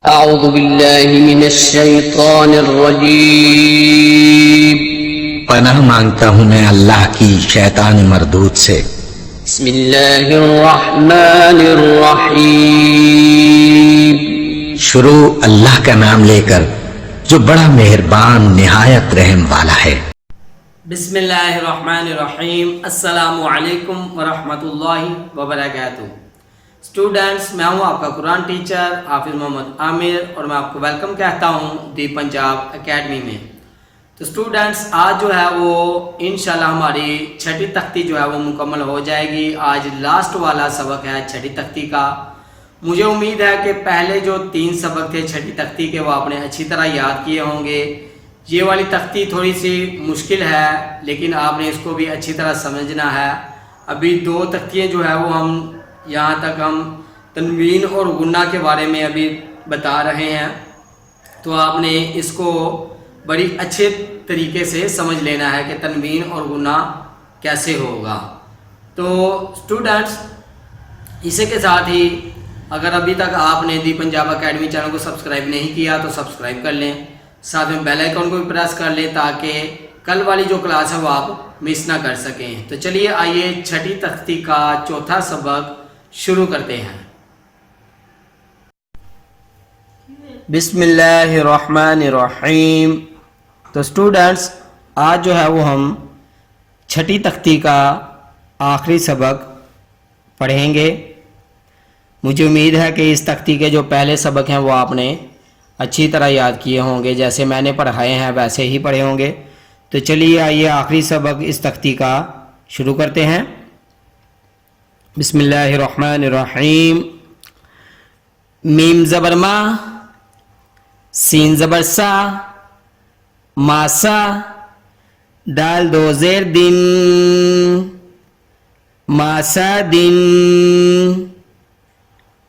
अऊज़ु बिल्लाहि मिनश्शैतानिर्रजीम। पनाह मांगता हूँ मैं अल्लाह की शैतान मरदूद से। बिस्मिल्लाहिर्रहमानिर्रहीम। शुरू अल्लाह का नाम लेकर जो बड़ा मेहरबान निहायत रहम वाला है। बिस्मिल्लाहिर्रहमानिर्रहीम। अस्सलामु अलैकुम वरहमतुल्लाहि वबरकातुहू। स्टूडेंट्स, मैं हूं आपका कुरान टीचर हाफिज मोहम्मद आमिर और मैं आपको वेलकम कहता हूं दी पंजाब एकेडमी में। तो स्टूडेंट्स, आज जो है वो इंशाल्लाह हमारी छठी तख्ती जो है वो मुकम्मल हो जाएगी। आज लास्ट वाला सबक है छठी तख्ती का। मुझे उम्मीद है कि पहले जो 3 सबक थे छठी तख्ती के वो आपने अच्छी तरह याद किए होंगे। ये वाली तख्ती थोड़ी सी मुश्किल है, लेकिन आपने इसको भी अच्छी तरह समझना है। अभी 2 तख्तियाँ जो है वो हम यहाँ तक हम तनवीन और गुन्ना के बारे में अभी बता रहे हैं, तो आपने इसको बड़ी अच्छे तरीके से समझ लेना है कि तनवीन और गुन्ना कैसे होगा। तो स्टूडेंट्स, इसी के साथ ही अगर अभी तक आपने दी पंजाब एकेडमी चैनल को सब्सक्राइब नहीं किया तो सब्सक्राइब कर लें, साथ में बेल आइकन को भी प्रेस कर लें ताकि कल वाली जो क्लास है वो आप मिस ना कर सकें। तो चलिए आइए छठी तख्ती का चौथा सबक शुरू करते हैं। बिस्मिल्लाहिर्रहमानिर्रहीम। तो स्टूडेंट्स, आज जो है वो हम छठी तख्ती का आखिरी सबक पढ़ेंगे। मुझे उम्मीद है कि इस तख्ती के जो पहले सबक हैं वो आपने अच्छी तरह याद किए होंगे, जैसे मैंने पढ़ाए हैं वैसे ही पढ़े होंगे। तो चलिए आइए आखिरी सबक इस तख्ती का शुरू करते हैं। बिस्मिल्लाहिर्रहमानिर्रहीम। मीम ज़बर मा, सीन ज़बर सा, मासा, दाल 2 ज़ेर दिन, मासा दिन।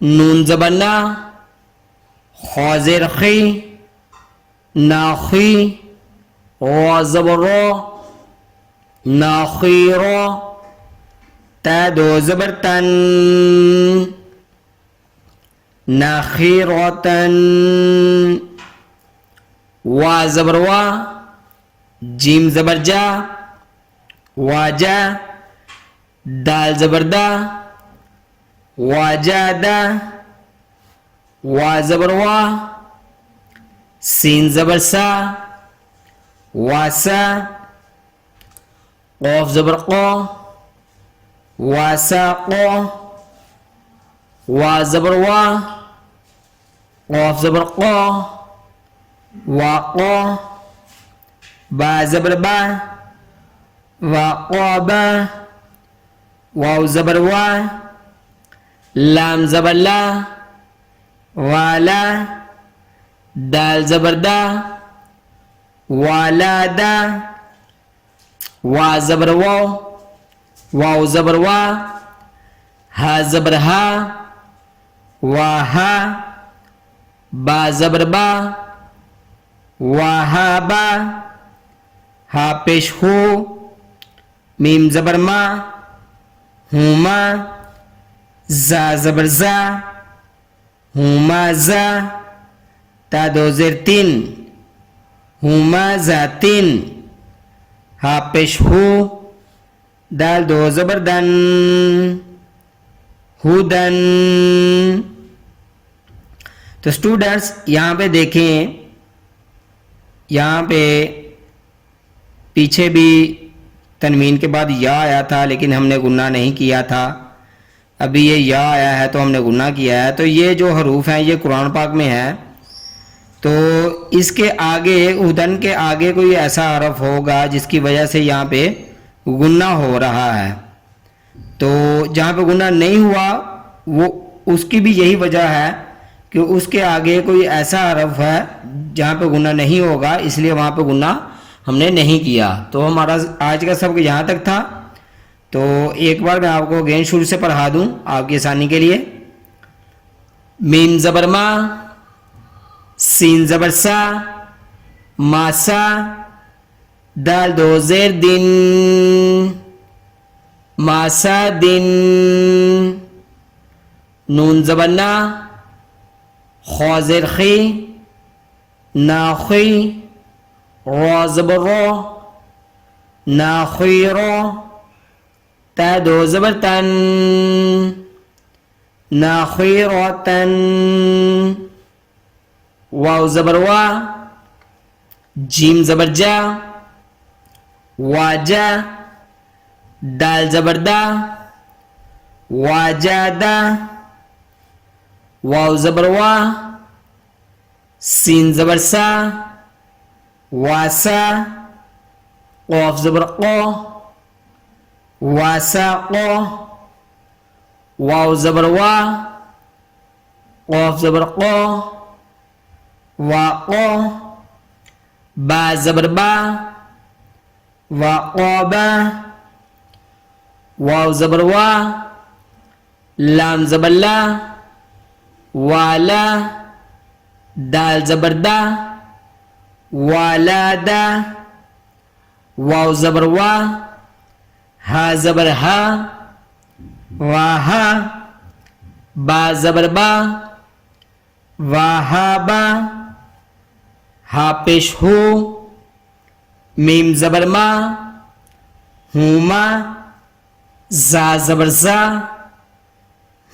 नून ज़बर ना, खा ज़ेर खी, नाखी, वा ज़बर रो, नाखीरो। ता 2 ज़बर तन, नाखीरतन। वा ज़बर वा, जीम ज़बर जा, वाजा। दाल ज़बर दा, वाजादा। वा ज़बर वा, सीन ज़बर सा, वासा। क़ाफ ज़बर क़ा, वासाक़ो। वा ज़बर वा, क़ाफ ज़बर क़ा, वाक़ा। बा ज़बर बा, वाक़ाबा। वाव ज़बर वा, लाम ज़बर ला, वाला। दाल ज़बर दा, वालादा। वा ज़बर वो, वाव ज़बर वा, हा ज़बर हा, वाहा। बा ज़बर बा, वाहाबा। हा पेश हो, मीम ज़बर मा, हुमा। जा ज़बर जा, हुमा जा। ता 2 ज़ेर 3, हुमा ज़ातिन। हा पेश हो, दाल 2 ज़बर दन, हुदन। तो स्टूडेंट्स, यहाँ पे देखें, यहाँ पे पीछे भी तनवीन के बाद या आया था लेकिन हमने गुन्ना नहीं किया था। अभी ये या आया है तो हमने गुन्ना किया है। तो ये जो हरूफ हैं ये कुरान पाक में है, तो इसके आगे उदन के आगे कोई ऐसा हरफ होगा जिसकी वजह से यहाँ पे गुन्ना हो रहा है। तो जहाँ पे गुन्ना नहीं हुआ वो उसकी भी यही वजह है कि उसके आगे कोई ऐसा हरफ है जहाँ पे गुन्ना नहीं होगा, इसलिए वहाँ पे गुन्ना हमने नहीं किया। तो हमारा आज का सबक यहाँ तक था। तो एक बार मैं आपको अगेन शुरू से पढ़ा दूँ आपकी आसानी के लिए। मीम ज़बर मा, सीन ज़बर सा, मासा। दाल 2 ज़ेर दिन, मासा दिन। नून ज़बर ना, खौ ज़ेर खी, नाखी, रो ज़बर रो, नाखीरो, ता दो ज़बर तन, नाखीरतन, वाव ज़बर वा, जीम ज़बर जा, वाजा, दाल ज़बर दा, वाजादा, वाव ज़बर वा, सीन ज़बर सा, वासा, क़ाफ ज़बर क़ा, वासाक़ा, वाव ज़बर वा, क़ाफ ज़बर क़ा, वाक़ा, बा ज़बर बा, वाक़ाबा, वाव ज़बर वा, लाम ज़बर ला, वाला, दाल ज़बर दा, वालादा, वाव ज़बर वा, हा ज़बर हा, वाहा, बा ज़बर बा, वाहाबा, हा पेश हो, मीम ज़बर मा, हुमा, जा ज़बर जा,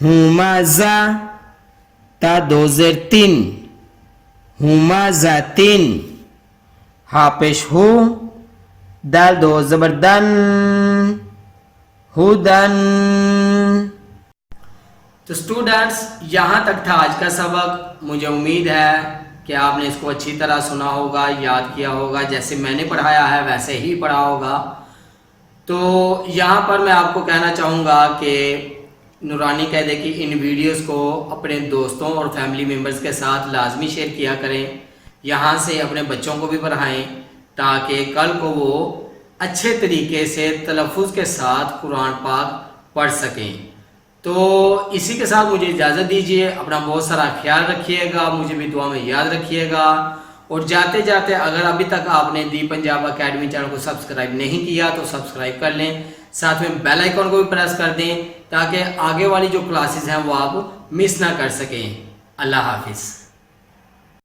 हुमा जा, ता दो ज़ेर तीन, हुमा जा तीन, हा पेश हो, दाल दो ज़बर दन, हुदन। तो स्टूडेंट्स, यहाँ तक था आज का सबक। मुझे उम्मीद है कि आपने इसको अच्छी तरह सुना होगा, याद किया होगा, जैसे मैंने पढ़ाया है वैसे ही पढ़ा होगा। तो यहाँ पर मैं आपको कहना चाहूँगा कि नूरानी कायदे की इन वीडियोस को अपने दोस्तों और फैमिली मेम्बर्स के साथ लाजमी शेयर किया करें। यहाँ से अपने बच्चों को भी पढ़ाएं ताकि कल को वो अच्छे तरीके से तलफ़ुज़ के साथ कुरान पाक पढ़ सकें। तो इसी के साथ मुझे इजाज़त दीजिए। अपना बहुत सारा ख्याल रखिएगा, मुझे भी दुआ में याद रखिएगा। और जाते जाते अगर अभी तक आपने दी पंजाब अकेडमी चैनल को सब्सक्राइब नहीं किया तो सब्सक्राइब कर लें, साथ में बेल आइकन को भी प्रेस कर दें ताकि आगे वाली जो क्लासेस हैं वो आप मिस ना कर सकें। अल्लाह हाफिज़।